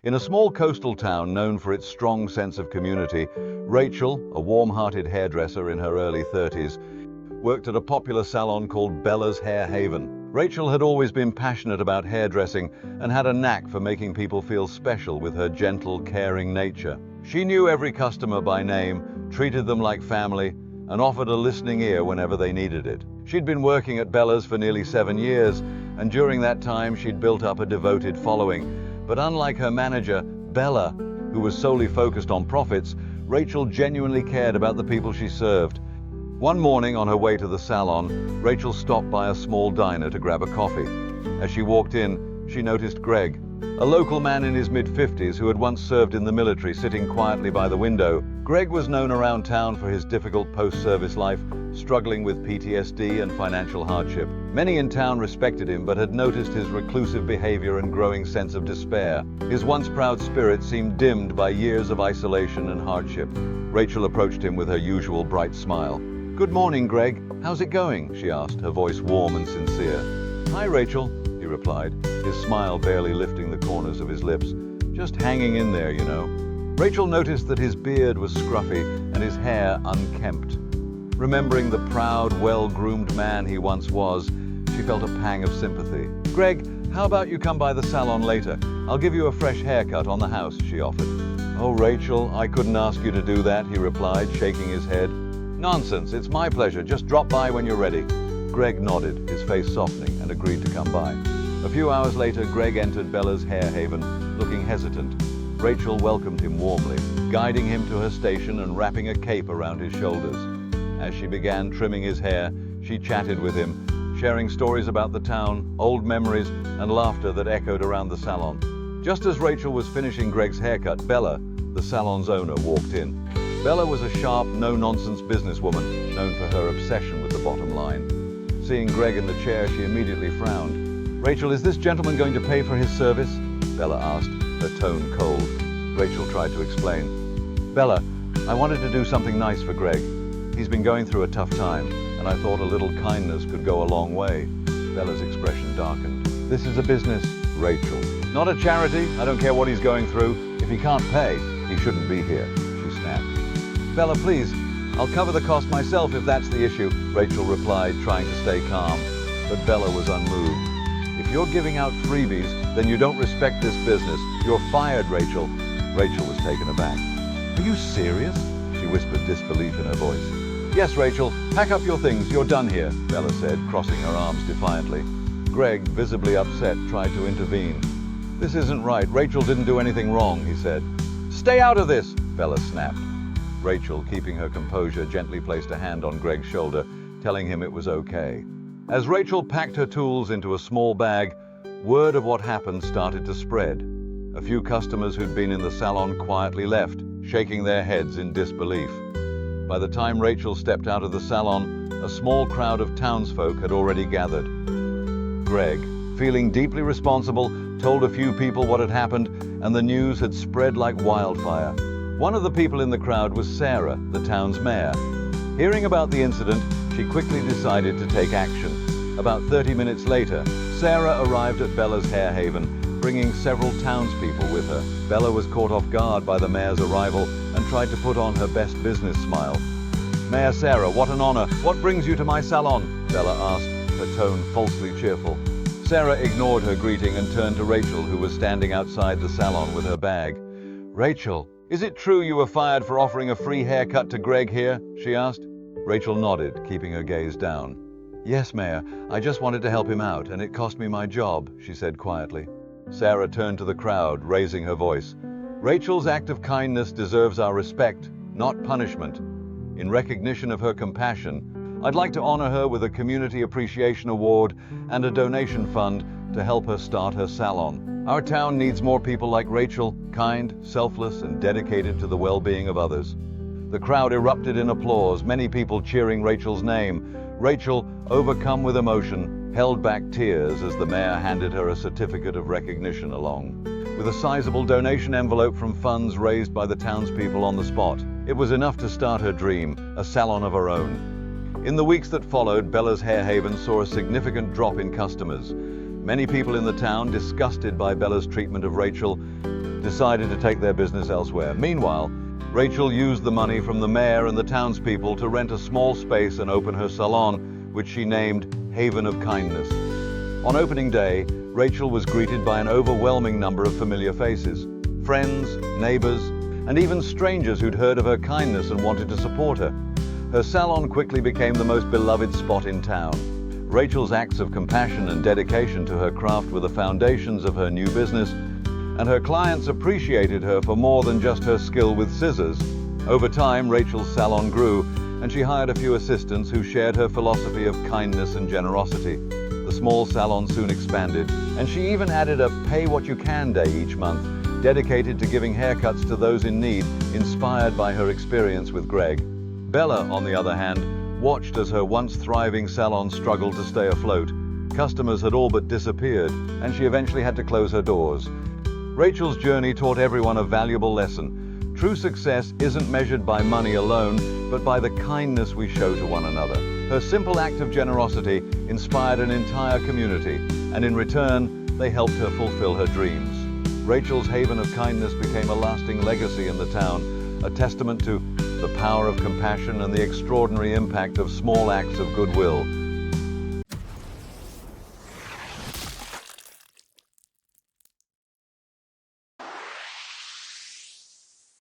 In a small coastal town known for its strong sense of community, Rachel, a warm-hearted hairdresser in her early 30s, worked at a popular salon called Bella's Hair Haven. Rachel had always been passionate about hairdressing and had a knack for making people feel special with her gentle, caring nature. She knew every customer by name, treated them like family, and offered a listening ear whenever they needed it. She'd been working at Bella's for nearly 7 years, and during that time she'd built up a devoted following. But unlike her manager, Bella, who was solely focused on profits, Rachel genuinely cared about the people she served. One morning on her way to the salon, Rachel stopped by a small diner to grab a coffee. As she walked in, she noticed Greg, a local man in his mid-50s who had once served in the military, sitting quietly by the window. Greg was known around town for his difficult post-service life, struggling with PTSD and financial hardship. Many in town respected him, but had noticed his reclusive behavior and growing sense of despair. His once proud spirit seemed dimmed by years of isolation and hardship. Rachel approached him with her usual bright smile. "Good morning, Greg. How's it going?" she asked, her voice warm and sincere. "Hi, Rachel," he replied, his smile barely lifting the corners of his lips. "Just hanging in there, you know." Rachel noticed that his beard was scruffy and his hair unkempt. Remembering the proud, well-groomed man he once was, she felt a pang of sympathy. "Greg, how about you come by the salon later? I'll give you a fresh haircut on the house," she offered. "Oh, Rachel, I couldn't ask you to do that," he replied, shaking his head. "Nonsense, it's my pleasure. Just drop by when you're ready." Greg nodded, his face softening, and agreed to come by. A few hours later, Greg entered Bella's Hair Haven, looking hesitant. Rachel welcomed him warmly, guiding him to her station and wrapping a cape around his shoulders. As she began trimming his hair, she chatted with him, sharing stories about the town, old memories, and laughter that echoed around the salon. Just as Rachel was finishing Greg's haircut, Bella, the salon's owner, walked in. Bella was a sharp, no-nonsense businesswoman, known for her obsession with the bottom line. Seeing Greg in the chair, she immediately frowned. "Rachel, is this gentleman going to pay for his service?" Bella asked, her tone cold. Rachel tried to explain. "Bella, I wanted to do something nice for Greg. He's been going through a tough time, and I thought a little kindness could go a long way." Bella's expression darkened. "This is a business, Rachel. Not a charity. I don't care what he's going through. If he can't pay, he shouldn't be here," she snapped. "Bella, please, I'll cover the cost myself if that's the issue," Rachel replied, trying to stay calm. But Bella was unmoved. "If you're giving out freebies, then you don't respect this business. You're fired, Rachel." Rachel was taken aback. "Are you serious?" she whispered, disbelief in her voice. "Yes, Rachel, pack up your things. You're done here," Bella said, crossing her arms defiantly. Greg, visibly upset, tried to intervene. "This isn't right. Rachel didn't do anything wrong," he said. "Stay out of this," Bella snapped. Rachel, keeping her composure, gently placed a hand on Greg's shoulder, telling him it was okay. As Rachel packed her tools into a small bag, word of what happened started to spread. A few customers who'd been in the salon quietly left, shaking their heads in disbelief. By the time Rachel stepped out of the salon, a small crowd of townsfolk had already gathered. Greg, feeling deeply responsible, told a few people what had happened, and the news had spread like wildfire. One of the people in the crowd was Sarah, the town's mayor. Hearing about the incident, she quickly decided to take action. About 30 minutes later, Sarah arrived at Bella's Hair Haven, bringing several townspeople with her. Bella was caught off guard by the mayor's arrival and tried to put on her best business smile. "Mayor Sarah, what an honor. What brings you to my salon?" Bella asked, her tone falsely cheerful. Sarah ignored her greeting and turned to Rachel, who was standing outside the salon with her bag. "Rachel, is it true you were fired for offering a free haircut to Greg here?" she asked. Rachel nodded, keeping her gaze down. "Yes, Mayor. I just wanted to help him out, and it cost me my job," she said quietly. Sarah turned to the crowd, raising her voice. "Rachel's act of kindness deserves our respect, not punishment. In recognition of her compassion, I'd like to honor her with a Community Appreciation Award and a donation fund to help her start her salon. Our town needs more people like Rachel, kind, selfless, and dedicated to the well-being of others." The crowd erupted in applause, many people cheering Rachel's name. Rachel, overcome with emotion, held back tears as the mayor handed her a certificate of recognition along with a sizable donation envelope from funds raised by the townspeople on the spot. It was enough to start her dream, a salon of her own. In the weeks that followed, Bella's Hair Haven saw a significant drop in customers. Many people in the town, disgusted by Bella's treatment of Rachel, decided to take their business elsewhere. Meanwhile, Rachel used the money from the mayor and the townspeople to rent a small space and open her salon, which she named Haven of Kindness. On opening day, Rachel was greeted by an overwhelming number of familiar faces: friends, neighbors, and even strangers who'd heard of her kindness and wanted to support her. Her salon quickly became the most beloved spot in town. Rachel's acts of compassion and dedication to her craft were the foundations of her new business, and her clients appreciated her for more than just her skill with scissors. Over time, Rachel's salon grew, and she hired a few assistants who shared her philosophy of kindness and generosity. The small salon soon expanded, and she even added a pay-what-you-can day each month, dedicated to giving haircuts to those in need, inspired by her experience with Greg. Bella, on the other hand, watched as her once thriving salon struggled to stay afloat. Customers had all but disappeared, and she eventually had to close her doors. Rachel's journey taught everyone a valuable lesson. True success isn't measured by money alone, but by the kindness we show to one another. Her simple act of generosity inspired an entire community, and in return, they helped her fulfill her dreams. Rachel's Haven of Kindness became a lasting legacy in the town, a testament to the power of compassion and the extraordinary impact of small acts of goodwill.